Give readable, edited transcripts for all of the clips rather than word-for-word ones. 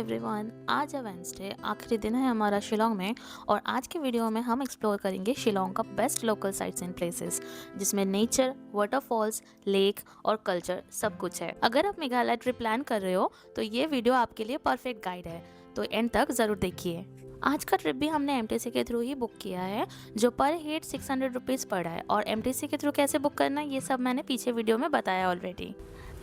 Everyone, आज है Wednesday, आखिरी दिन है हमारा शिलोंग में। और आज के वीडियो में हम एक्सप्लोर करेंगे शिलोंग का best local sites and places, जिसमें नेचर, वाटरफॉल्स, लेक और कल्चर सब कुछ है। अगर आप मेघालय ट्रिप प्लान कर रहे हो तो ये वीडियो आपके लिए परफेक्ट गाइड है, तो एंड तक ज़रूर देखिए। आज का ट्रिप भी हमने एमटीसी के थ्रू ही बुक किया है, जो पर हेड 600 रुपीज़ पड़ा है। और एमटीसी के थ्रू कैसे बुक करना है ये सब मैंने पीछे वीडियो में बताया ऑलरेडी।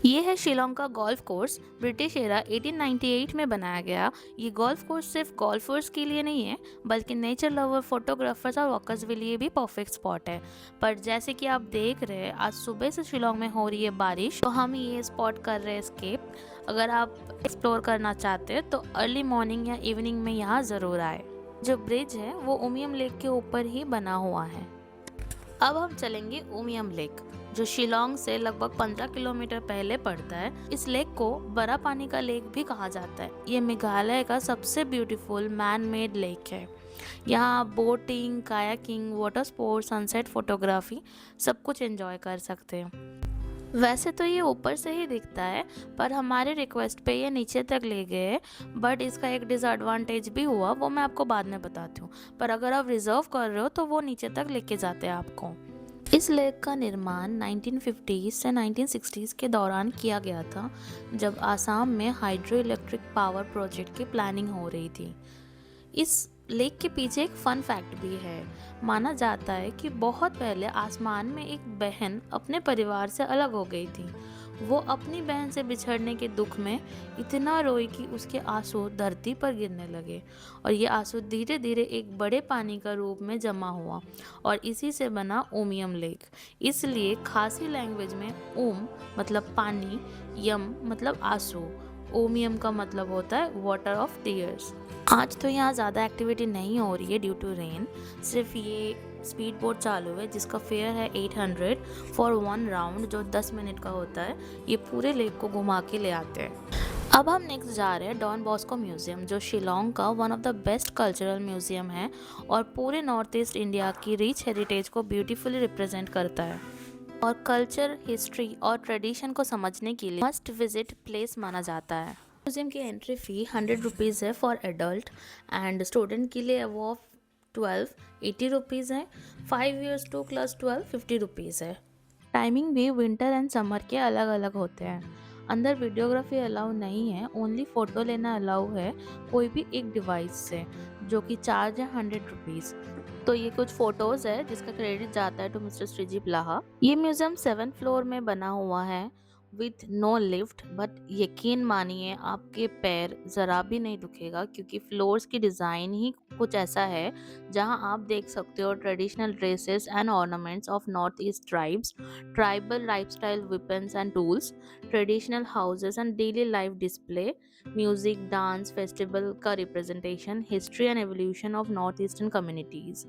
ये है शिलोंग का गोल्फ कोर्स, ब्रिटिश एरा 1898 में बनाया गया। ये गोल्फ कोर्स सिर्फ गोल्फर्स के लिए नहीं है, बल्कि नेचर लवर, फोटोग्राफर्स और वॉकर्स के लिए भी परफेक्ट स्पॉट है। पर जैसे कि आप देख रहे हैं, आज सुबह से शिलोंग में हो रही है बारिश, तो हम ये स्पॉट कर रहे हैं स्केप। अगर आप एक्सप्लोर करना चाहते हैं तो अर्ली मॉर्निंग या इवनिंग में यहाँ ज़रूर आए। जो ब्रिज है वो उमियम लेक के ऊपर ही बना हुआ है। अब हम चलेंगे उमियम लेक, जो शिलोंग से लगभग 15 किलोमीटर पहले पड़ता है। इस लेक को बड़ा पानी का लेक भी कहा जाता है। ये मेघालय का सबसे ब्यूटीफुल मैन मेड लेक है। यहाँ आप boating, kayaking, water sports, sunset photography सब कुछ एंजॉय कर सकते हैं। वैसे तो ये ऊपर से ही दिखता है, पर हमारे रिक्वेस्ट पे ये नीचे तक ले गए। बट इसका एक डिसएडवांटेज भी हुआ, वो मैं आपको बाद में बताती हूँ। पर अगर आप रिजर्व कर रहे हो तो वो नीचे तक लेके जाते हैं आपको। इस लेक का निर्माण 1950s से 1960s के दौरान किया गया था, जब आसाम में हाइड्रो इलेक्ट्रिक पावर प्रोजेक्ट की प्लानिंग हो रही थी। इस लेक के पीछे एक फन फैक्ट भी है। माना जाता है कि बहुत पहले आसमान में एक बहन अपने परिवार से अलग हो गई थी। वो अपनी बहन से बिछड़ने के दुख में इतना रोई कि उसके आंसू धरती पर गिरने लगे, और ये आंसू धीरे धीरे एक बड़े पानी का रूप में जमा हुआ, और इसी से बना उमियम लेक। इसलिए खासी लैंग्वेज में ओम मतलब पानी, यम मतलब आंसू, ओमियम का मतलब होता है वाटर ऑफ टीयर्स। आज तो यहाँ ज़्यादा एक्टिविटी नहीं हो रही है ड्यू टू रेन। सिर्फ ये स्पीड बोट चालू है, जिसका फेयर है 800 फॉर 1 राउंड, जो 10 मिनट का होता है। ये पूरे लेक को घुमा के ले आते हैं। अब हम नेक्स्ट जा रहे हैं डॉन बॉस्को म्यूजियम, जो शिलोंग का one of the best cultural museum है और पूरे नॉर्थ ईस्ट इंडिया की रिच हेरिटेज को ब्यूटीफुली रिप्रेजेंट करता है। और कल्चर, हिस्ट्री और ट्रेडिशन को समझने के लिए मस्ट विजिट प्लेस माना जाता है। म्यूजियम की एंट्री फ़ी 100 रुपीज़ है फॉर एडल्ट, एंड स्टूडेंट के लिए अबव 12 80 रुपीज़ है। 5 years टू +12 50 रुपीज़ है। टाइमिंग भी विंटर एंड समर के अलग अलग होते हैं। अंदर वीडियोग्राफी अलाउ नहीं है, ओनली फ़ोटो लेना अलाउ है, कोई भी एक डिवाइस से, जो कि चार्ज है 100 रुपीज़। तो ये कुछ फोटोज़ है जिसका क्रेडिट जाता है टू मिस्टर श्रीजीप लाहा। ये म्यूज़ियम 7th फ्लोर में बना हुआ है विथ नो लिफ्ट, बट यकीन मानिए आपके पैर ज़रा भी नहीं दुखेगा, क्योंकि फ्लोर्स की डिज़ाइन ही कुछ ऐसा है जहां आप देख सकते हो traditional dresses and ornaments of north east tribes, tribal lifestyle, weapons and tools, traditional houses and daily life display, music, dance, festival का representation, history and evolution of north eastern communities.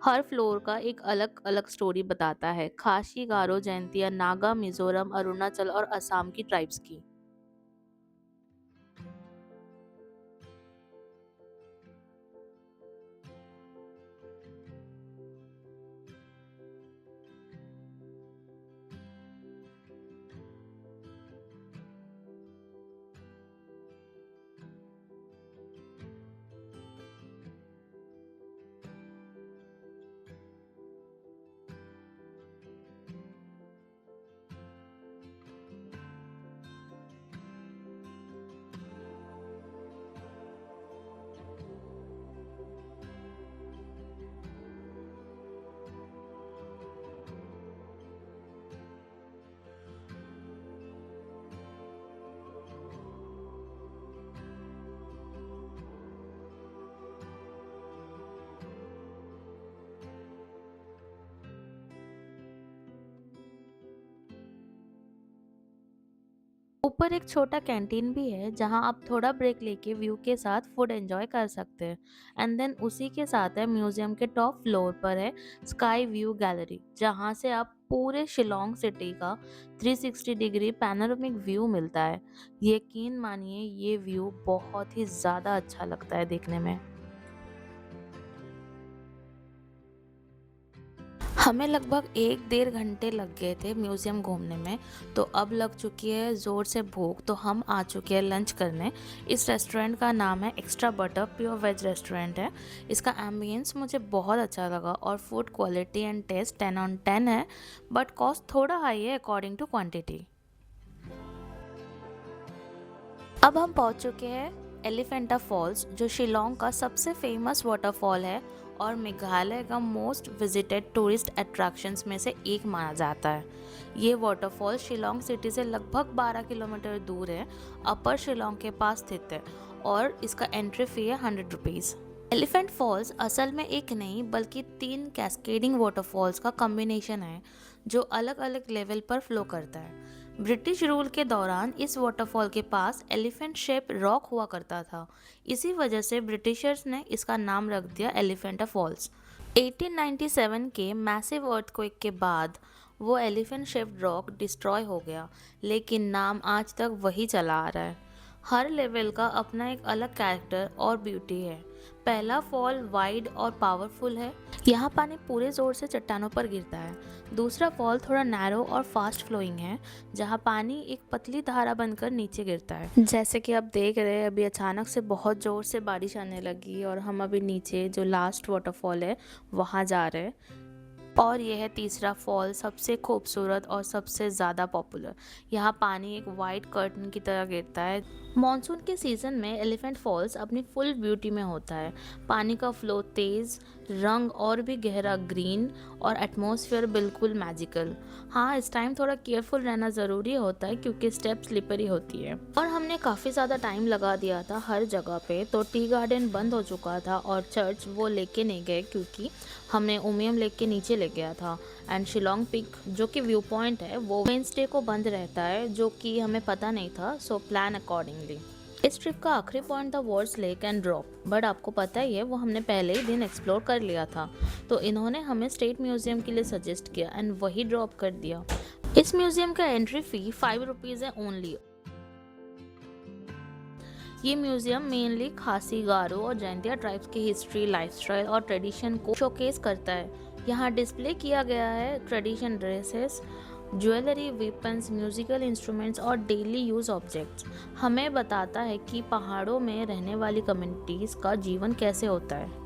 हर फ्लोर का एक अलग अलग story बताता है, खासी, गारो, जयंतिया, नागा, मिजोरम, अरुणाचल और असम की ट्राइब्स की। ऊपर एक छोटा कैंटीन भी है, जहां आप थोड़ा ब्रेक लेके व्यू के साथ फूड एंजॉय कर सकते हैं। एंड देन उसी के साथ है म्यूजियम के टॉप फ्लोर पर है स्काई व्यू गैलरी, जहां से आप पूरे शिलोंग सिटी का 360 डिग्री पैनोरामिक व्यू मिलता है। यकीन मानिए ये व्यू बहुत ही ज़्यादा अच्छा लगता है देखने में। हमें लगभग 1 डेढ़ घंटे लग गए थे म्यूज़ियम घूमने में। तो अब लग चुकी है ज़ोर से भूख, तो हम आ चुके हैं लंच करने। इस रेस्टोरेंट का नाम है extra butter pure veg restaurant है। इसका एम्बियंस मुझे बहुत अच्छा लगा और food quality and taste 10 on 10 है, बट कॉस्ट थोड़ा हाई है अकॉर्डिंग टू क्वांटिटी। अब हम पहुंच चुके हैं एलिफेंटा फॉल्स, जो शिलोंग का सबसे फेमस वाटरफॉल है और मेघालय का मोस्ट विजिटेड टूरिस्ट अट्रैक्शंस में से एक माना जाता है। ये वाटरफॉल शिलोंग सिटी से लगभग 12 किलोमीटर दूर है, अपर शिलोंग के पास स्थित है और इसका एंट्री फी है 100 रुपीज़। एलिफेंट फॉल्स असल में एक नहीं बल्कि 3 कैस्केडिंग वाटरफॉल्स का कॉम्बिनेशन है, जो अलग अलग लेवल पर फ्लो करता है। ब्रिटिश रूल के दौरान इस वाटरफॉल के पास एलिफेंट शेप रॉक हुआ करता था। इसी वजह से ब्रिटिशर्स ने इसका नाम रख दिया एलिफेंटा फॉल्स। 1897 के मैसिव अर्थक्वेक के बाद वो एलिफेंट शेप्ड रॉक डिस्ट्रॉय हो गया, लेकिन नाम आज तक वही चला आ रहा है। हर लेवल का अपना एक अलग कैरेक्टर और ब्यूटी है। पहला फॉल वाइड और पावरफुल है, यहाँ पानी पूरे जोर से चट्टानों पर गिरता है। दूसरा फॉल थोड़ा नैरो और फास्ट फ्लोइंग है, जहाँ पानी एक पतली धारा बनकर नीचे गिरता है। जैसे कि आप देख रहे हैं, अभी अचानक से बहुत जोर से बारिश आने लगी और हम अभी नीचे जो लास्ट वाटरफॉल है वहाँ जा रहे हैं। और यह है तीसरा फॉल, सबसे खूबसूरत और सबसे ज़्यादा पॉपुलर। यहाँ पानी एक वाइट कर्टन की तरह गिरता है। मॉनसून के सीज़न में एलिफेंट फॉल्स अपनी फुल ब्यूटी में होता है। पानी का फ्लो तेज़, रंग और भी गहरा ग्रीन और एटमॉस्फेयर बिल्कुल मैजिकल। हाँ, इस टाइम थोड़ा केयरफुल रहना ज़रूरी होता है क्योंकि स्टेप स्लिपरी होती है। और हमने काफ़ी ज़्यादा टाइम लगा दिया था हर जगह पे, तो टी गार्डन बंद हो चुका था और चर्च वो लेके नहीं गए क्योंकि हमने उमियम लेक के नीचे ले गया था। एंड शिलोंग पिक जो कि व्यू पॉइंट है वो वेडनेसडे को बंद रहता है, जो कि हमें पता नहीं था, सो प्लान अकॉर्डिंगली। इस ट्रिप का आखिरी पॉइंट था Wars lake and drop, but आपको पता ही है वो हमने पहले ही दिन एक्सप्लोर कर लिया था। तो इन्होंने हमें स्टेट म्यूजियम के लिए सजेस्ट किया एंड वही ड्रॉप कर दिया। इस म्यूजियम का एंट्री फी 5 रुपीज़ है ओनली। ये म्यूजियम मेनली खासी, गारो और जैंतिया ट्राइब्स की हिस्ट्री, लाइफस्टाइल और ट्रेडिशन को शोकेस करता है। यहाँ डिस्प्ले किया गया है tradition dresses, jewellery, weapons, musical instruments और डेली यूज ऑब्जेक्ट्स। हमें बताता है कि पहाड़ों में रहने वाली कम्युनिटीज़ का जीवन कैसे होता है।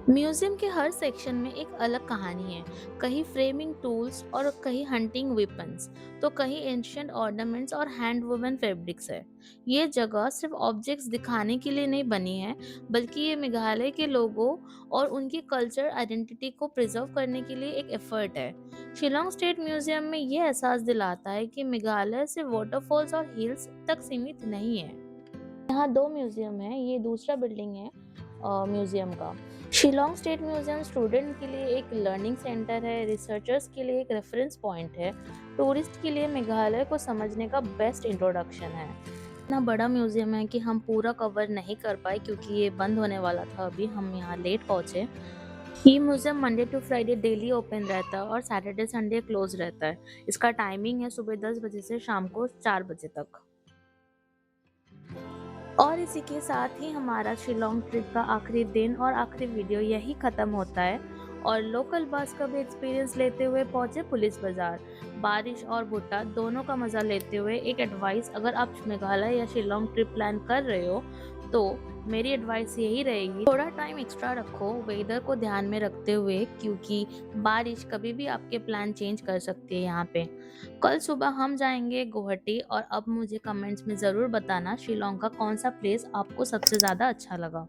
म्यूजियम के हर सेक्शन में एक अलग कहानी है, कहीं फ्रेमिंग टूल्स और कहीं हंटिंग वेपन्स, तो कहीं एंशिएंट ऑर्नामेंट्स और हैंड वुवन फैब्रिक्स है। ये जगह सिर्फ ऑब्जेक्ट्स दिखाने के लिए नहीं बनी है, बल्कि ये मेघालय के लोगों और उनकी कल्चर आइडेंटिटी को प्रिजर्व करने के लिए एक एफर्ट है। शिलोंग स्टेट म्यूजियम में ये एहसास दिलाता है कि मेघालय सिर्फ वाटरफॉल्स और हिल्स तक सीमित नहीं है। यहाँ 2 म्यूजियम है, ये दूसरा बिल्डिंग है म्यूजियम का। शिलोंग स्टेट म्यूजियम स्टूडेंट के लिए एक लर्निंग सेंटर है, रिसर्चर्स के लिए एक रेफरेंस पॉइंट है, टूरिस्ट के लिए मेघालय को समझने का बेस्ट इंट्रोडक्शन है। इतना बड़ा म्यूजियम है कि हम पूरा कवर नहीं कर पाए क्योंकि ये बंद होने वाला था, अभी हम यहाँ लेट पहुँचे। ये museum Monday to Friday daily open रहता है और सैटरडे संडे क्लोज रहता है। इसका टाइमिंग है सुबह 10 बजे से शाम को 4 बजे तक। और इसी के साथ ही हमारा शिलोंग ट्रिप का आखिरी दिन और आखिरी वीडियो यही ख़त्म होता है। और लोकल बस का भी एक्सपीरियंस लेते हुए पहुँचे पुलिस बाज़ार। बारिश और भुट्टा दोनों का मज़ा लेते हुए एक एडवाइस, अगर आप मेघालय या शिलोंग ट्रिप प्लान कर रहे हो तो मेरी एडवाइस यही रहेगी, थोड़ा टाइम एक्स्ट्रा रखो वेदर को ध्यान में रखते हुए, क्योंकि बारिश कभी भी आपके प्लान चेंज कर सकती है यहाँ पे। कल सुबह हम जाएंगे गुवाहाटी और अब मुझे कमेंट्स में ज़रूर बताना शिलोंग का कौन सा प्लेस आपको सबसे ज़्यादा अच्छा लगा।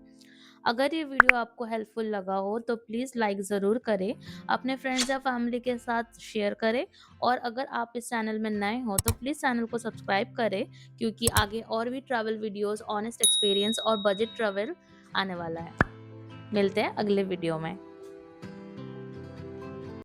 अगर ये वीडियो आपको हेल्पफुल लगा हो तो प्लीज़ लाइक ज़रूर करें, अपने फ्रेंड्स या फैमिली के साथ शेयर करें और अगर आप इस चैनल में नए हो तो प्लीज़ चैनल को सब्सक्राइब करें, क्योंकि आगे और भी ट्रैवल वीडियोस, ऑनेस्ट एक्सपीरियंस और बजट ट्रैवल आने वाला है। मिलते हैं अगले वीडियो में।